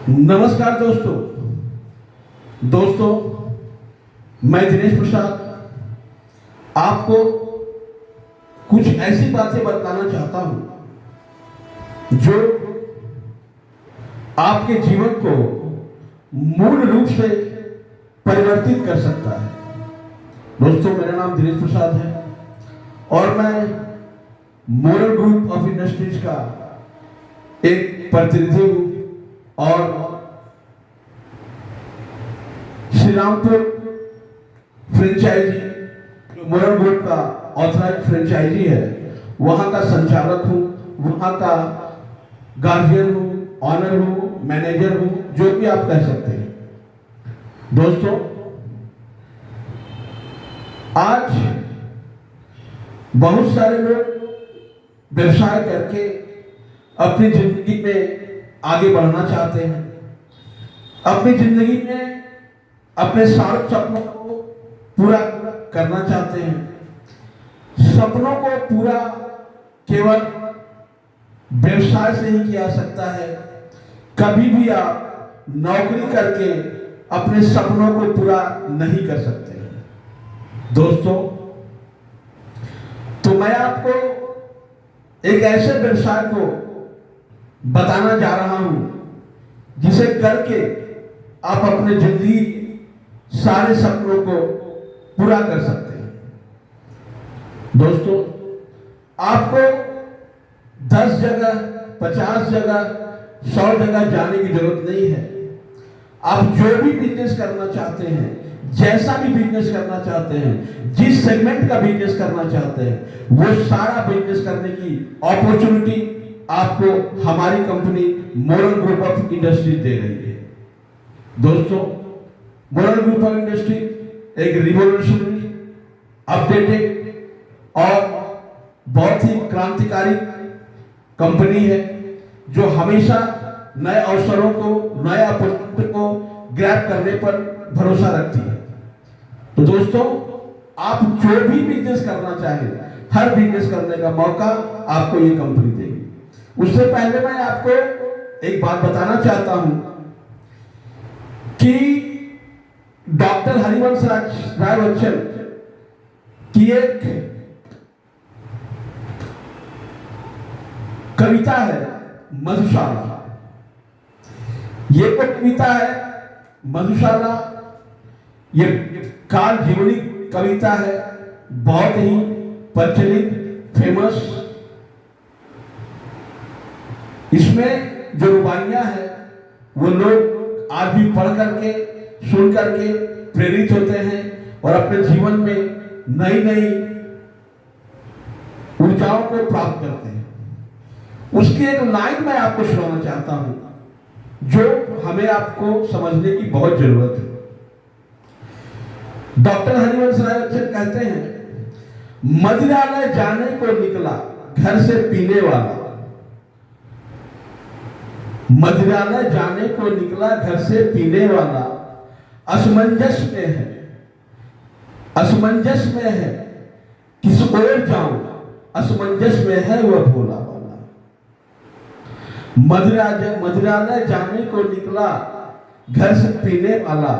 नमस्कार दोस्तों, मैं दिनेश प्रसाद आपको कुछ ऐसी बातें बताना चाहता हूं जो आपके जीवन को मूल रूप से परिवर्तित कर सकता है। दोस्तों, मेरा नाम दिनेश प्रसाद है और मैं मोरल ग्रुप ऑफ इंडस्ट्रीज का एक प्रतिनिधि हूं और Shri Rampur franchisee moral group का ऑथराइज फ्रेंचाइजी है, वहां का संचालक हूं, वहां का गार्जियन हूं, ऑनर हूं, मैनेजर हूं, जो भी आप कह सकते हैं। दोस्तों, आज बहुत सारे लोग व्यवसाय करके अपनी जिंदगी में आगे बढ़ना चाहते हैं, अपनी जिंदगी में अपने सारे सपनों को पूरा करना चाहते हैं। सपनों को पूरा केवल व्यवसाय से ही किया जा सकता है। कभी भी आप नौकरी करके अपने सपनों को पूरा नहीं कर सकते। दोस्तों, तो मैं आपको एक ऐसे व्यवसाय को बताना जा रहा हूं जिसे करके आप अपने जिंदगी सारे सपनों को पूरा कर सकते हैं। दोस्तों, आपको 10 जगह, 50 जगह, 100 जगह जाने की जरूरत नहीं है। आप जो भी बिजनेस करना चाहते हैं, जैसा भी बिजनेस करना चाहते हैं, जिस सेगमेंट का बिजनेस करना चाहते हैं, वो सारा बिजनेस करने की अपॉर्चुनिटी आपको हमारी company moral group of industry दे रही है। दोस्तों, मोरल ग्रुप ऑफ इंडस्ट्री एक रिवॉल्यूशनरी, अपडेटेड और बहुत ही क्रांतिकारी कंपनी है जो हमेशा नए अवसरों को, नए अपॉर्चुनिटी को ग्रैब करने पर भरोसा रखती है। तो दोस्तों, आप जो भी बिजनेस करना चाहें, हर बिजनेस करने का मौका आपको ये कंपनी देगी। उससे पहले मैं आपको एक बात बताना चाहता हूं कि डॉक्टर हरिवंश राय बच्चन की एक कविता है मधुशाला। ये तो कविता है मधुशाला, ये काल जीवनी कविता है, बहुत ही प्रचलित, फेमस। इसमें जो रुबाइयां हैं वो लोग आज भी पढ़ करके, सुन करके प्रेरित होते हैं और अपने जीवन में नई नई ऊर्जाओं को प्राप्त करते हैं। उसकी एक लाइन मैं आपको सुनाना चाहता हूं जो हमें आपको समझने की बहुत जरूरत है। डॉक्टर हरिवंश राय बच्चन कहते हैं, मदिरालय जाने को निकला घर से पीने वाला, मदिरालय जाने को निकला घर से पीने वाला, असमंजस में है, असमंजस में है, किस ओर जाऊं, असमंजस में है वह भोला वाला। मदिरालय जाने को निकला घर से पीने वाला,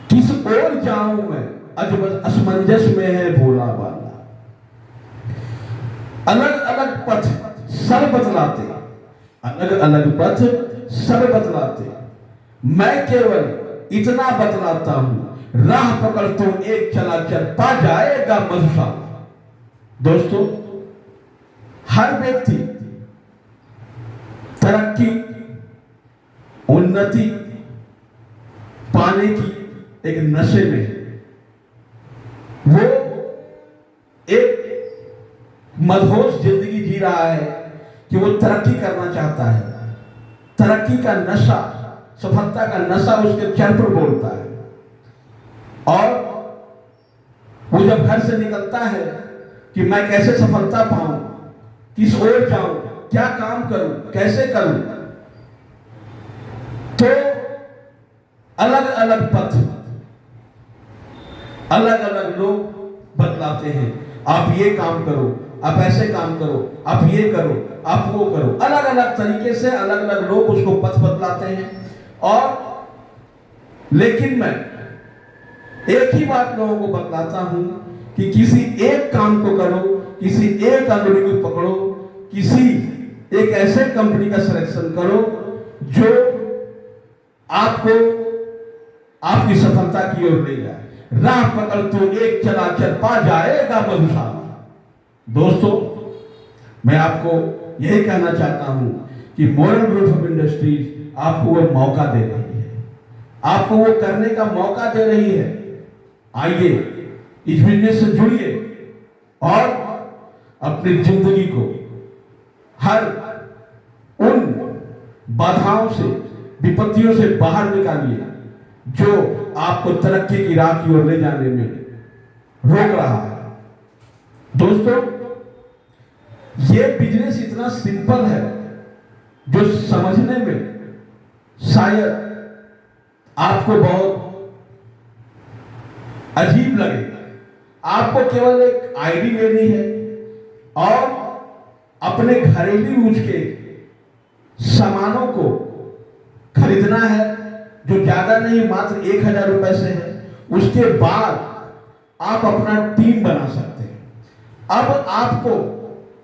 किस ओर जाऊं मैं, असमंजस में है भोला वाला। अलग अलग पथ सब बतलाते, अलग अलग पथ सब बतलाते, मैं केवल इतना बतलाता हूं, राह पकड़ तू एक चला चल, पा जाएगा मधुशाला। दोस्तों, हर व्यक्ति तरक्की, उन्नति पाने की एक नशे में है। वो एक मदहोश जिंदगी जी रहा है कि वो तरक्की करना चाहता है। तरक्की का नशा, सफलता का नशा उसके चेहरे पर बोलता है और वो जब घर से निकलता है कि मैं कैसे सफलता पाऊं, किस ओर जाऊं, क्या काम करूं, कैसे करूं, तो अलग अलग पथ, अलग अलग लोग बतलाते हैं। आप ये काम करो, आप ऐसे काम करो, आप ये करो, आप वो करो। अलग अलग तरीके से अलग अलग लोग उसको पथ बतलाते हैं। और लेकिन मैं एक ही बात लोगों को बतलाता हूं कि किसी एक काम को करो, किसी एक अंगुली को पकड़ो, किसी एक ऐसे कंपनी का सिलेक्शन करो जो आपको आपकी सफलता की ओर ले जाए। राह पकड़ तो एक चला चल पा जाएगा मधुशाला। दोस्तों, मैं आपको यही कहना चाहता हूं कि मॉडर्न ग्रुप ऑफ इंडस्ट्रीज आपको वो मौका दे रही है, आपको वो करने का मौका दे रही है। आइए इस बिजनेस से जुड़िए और अपनी जिंदगी को हर उन बाधाओं से, विपत्तियों से बाहर निकालिए जो आपको तरक्की की राह की ओर ले जाने में रोक रहा है। दोस्तों, ये बिजनेस इतना सिंपल है जो समझने में शायद आपको बहुत अजीब लगे। आपको केवल एक आईडी लेनी है और अपने घरेलू यूज के सामानों को खरीदना है, जो ज्यादा नहीं, मात्र 1000 रुपए से है। उसके बाद आप अपना टीम बना सकते हैं। अब आपको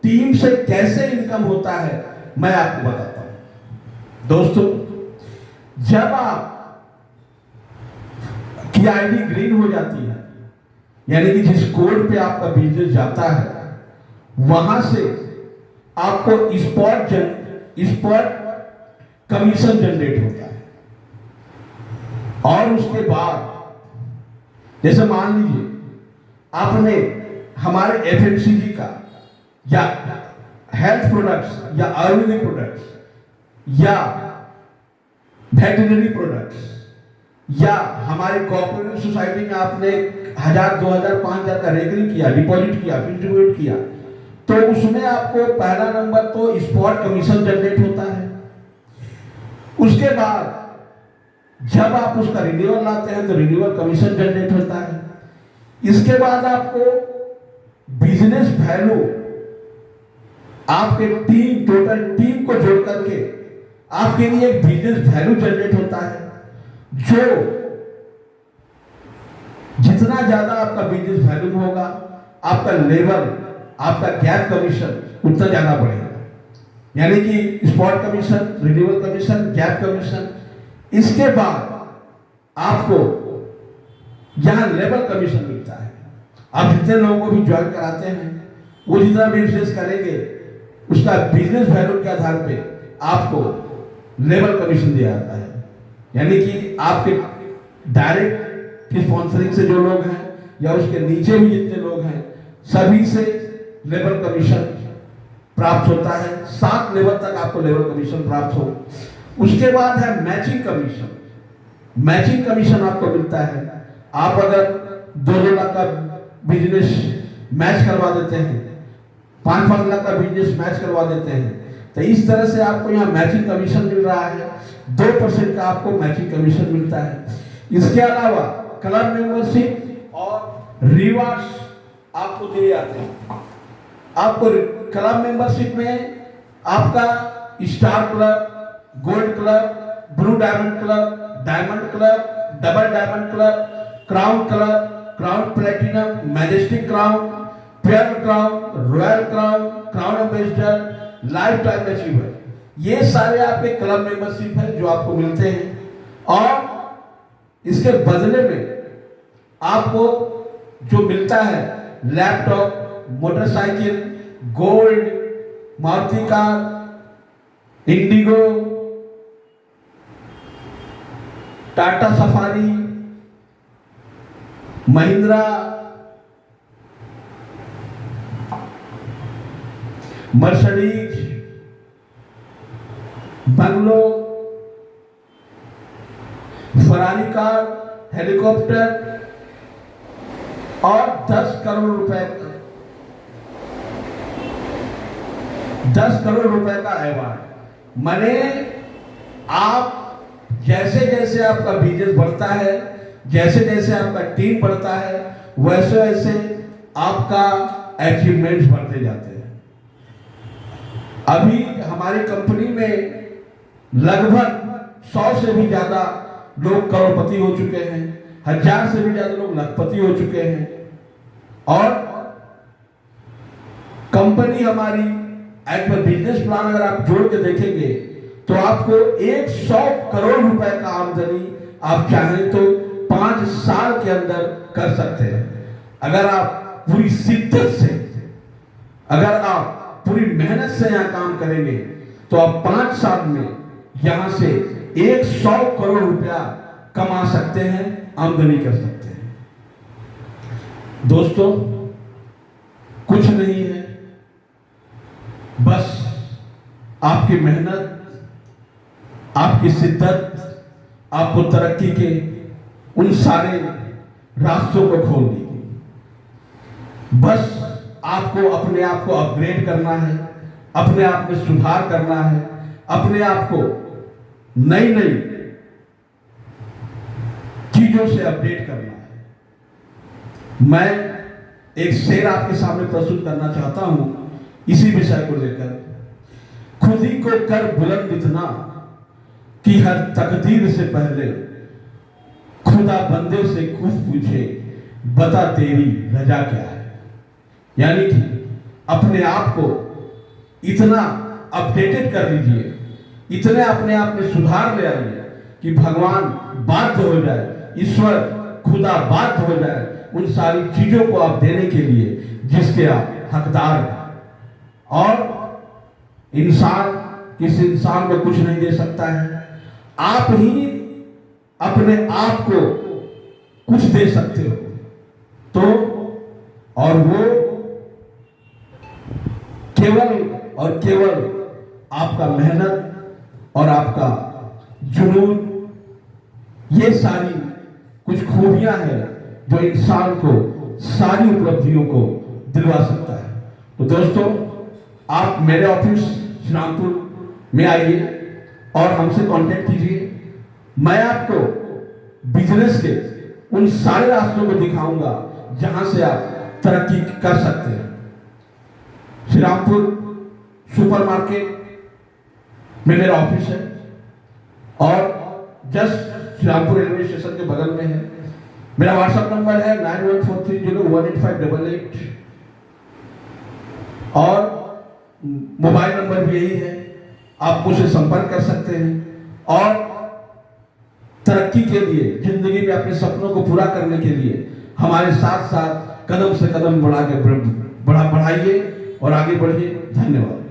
टीम से कैसे इनकम होता है मैं आपको बताता हूं। दोस्तों, जब आप की आईडी ग्रीन हो जाती है, यानी कि जिस कोड पे आपका बिजनेस जाता है, वहां से आपको स्पॉट कमीशन जनरेट होता है। और उसके बाद जैसे मान लीजिए आपने हमारे एफएमसीजी का या हेल्थ प्रोडक्ट्स या आयुर्वेदिक प्रोडक्ट्स या वेटरनरी प्रोडक्ट्स या हमारे कोऑपरेटिव सोसाइटी में आपने 1000, 2000, 5000 का रेकरिंग किया, डिपॉजिट किया, फिक्स्ड डिपॉजिट किया, तो उसमें आपको पहला नंबर तो स्पॉट कमीशन जनरेट होता है। उसके बाद जब आप उसका रिन्यूअल लाते हैं तो रिन्यूअल कमीशन जनरेट होता है। इसके बाद आपको बिजनेस वैल्यू, आपके टोटल टीम को जोड़ करके आपके लिए एक बिजनेस वैल्यू जनरेट होता है, जो जितना ज्यादा आपका बिजनेस वैल्यू होगा, आपका लेवल, आपका गैप कमीशन उतना ज्यादा बढ़ेगा। यानी कि spot commission, renewal commission, gap commission. इसके बाद आपको यहां लेवल कमीशन मिलता है। आप जितने लोगों को भी ज्वाइन कराते हैं, वो जितना बिजनेस करेंगे उसका बिजनेस वैल्यू के आधार पे आपको लेवल कमीशन दिया जाता है। यानी कि आपके डायरेक्ट स्पॉन्सरिंग से जो लोग हैं या उसके नीचे भी जितने लोग हैं, सभी से लेवल कमीशन प्राप्त होता है। 7 लेवल तक आपको लेवल कमीशन प्राप्त हो। उसके बाद है मैचिंग कमीशन। मैचिंग कमीशन आपको मिलता है। आप अगर 2 लाख का बिजनेस मैच करवा देते हैं, 5-5 लाख का बिजनेस मैच करवा देते हैं, तो इस तरह से आपको यहाँ मैचिंग कमीशन मिल रहा है। 2% का आपको मैचिंग कमीशन मिलता है। इसके अलावा क्लब मेंबरशिप और रिवार्ड्स आपको दिए जाते हैं। आपको क्लब मेंबरशिप में आपका star club, gold club, blue diamond club, diamond club, double diamond club, crown club, crown platinum, majestic crown, pearl crown, royal crown, crown ambassador, lifetime achiever, ये सारे आपके क्लब मेंबरशिप है जो आपको मिलते हैं। और इसके बदले में आपको जो मिलता है laptop, motorcycle, gold, Maruti car, Indigo, Tata safari, Mahindra, Mercedes, bungalow, Ferrari car, helicopter और 10 करोड़ रुपए का 10 करोड़ रुपए का अवार्ड। माने आप जैसे जैसे आपका बिजनेस बढ़ता है, जैसे जैसे आपका टीम बढ़ता है, वैसे वैसे आपका अचीवमेंट्स बढ़ते जाते हैं। अभी हमारी कंपनी में लगभग 100 से भी ज्यादा लोग करोड़पति हो चुके हैं, 1000 से भी ज्यादा लोग लखपति हो चुके हैं। और कंपनी हमारी एक बिजनेस प्लान अगर आप जोड़ के देखेंगे तो आपको 100 करोड़ रुपए का आमदनी आप चाहें तो 5 साल के अंदर कर सकते हैं। अगर आप पूरी शिद्दत से, अगर आप पूरी मेहनत से यहां काम करेंगे तो आप 5 साल में यहां से 100 करोड़ रुपया कमा सकते हैं, आमदनी कर सकते हैं। दोस्तों, कुछ नहीं है, बस आपकी मेहनत, आपकी शिद्दत आपको तरक्की के उन सारे रास्तों को खोल देगी। बस आपको अपने आप को अपग्रेड करना है, अपने आप में सुधार करना है, अपने आप को नई नई चीजों से अपडेट करना है। मैं एक शेर आपके सामने प्रस्तुत करना चाहता हूं इसी विषय को लेकर। खुद ही को कर बुलंद इतना कि हर तकदीर से पहले खुदा बंदे से खुद पूछे, बता तेरी रजा क्या है। यानी कि अपने आप को इतना अपडेटेड कर लीजिए, इतने अपने आप में सुधार ले आइए कि भगवान बाध्य हो जाए, ईश्वर खुदा बाध्य हो जाए उन सारी चीजों को आप देने के लिए जिसके आप हकदार हैं। और इंसान किसी इंसान को कुछ नहीं दे सकता है, आप ही अपने आप को कुछ दे सकते हो। तो और वो केवल आपका मेहनत और आपका जुनून, ये सारी कुछ खूबियां हैं जो इंसान को सारी उपलब्धियों को दिलवा सकता है। तो दोस्तों, आप मेरे ऑफिस श्रीरामपुर में आइए और हमसे कांटेक्ट कीजिए। मैं आपको बिजनेस के उन सारे रास्तों को दिखाऊंगा जहां से आप तरक्की कर सकते हैं। श्रीरामपुर सुपरमार्केट में मेरा ऑफिस है और जस्ट श्रीरामपुर रेलवे स्टेशन के बगल में है। मेरा व्हाट्सएप नंबर है 9143018588 और मोबाइल नंबर भी यही है, आप मुझसे संपर्क कर सकते हैं। और तरक्की के लिए, जिंदगी में अपने सपनों को पूरा करने के लिए हमारे साथ साथ कदम से कदम बढ़ाइए और आगे बढ़िए। धन्यवाद।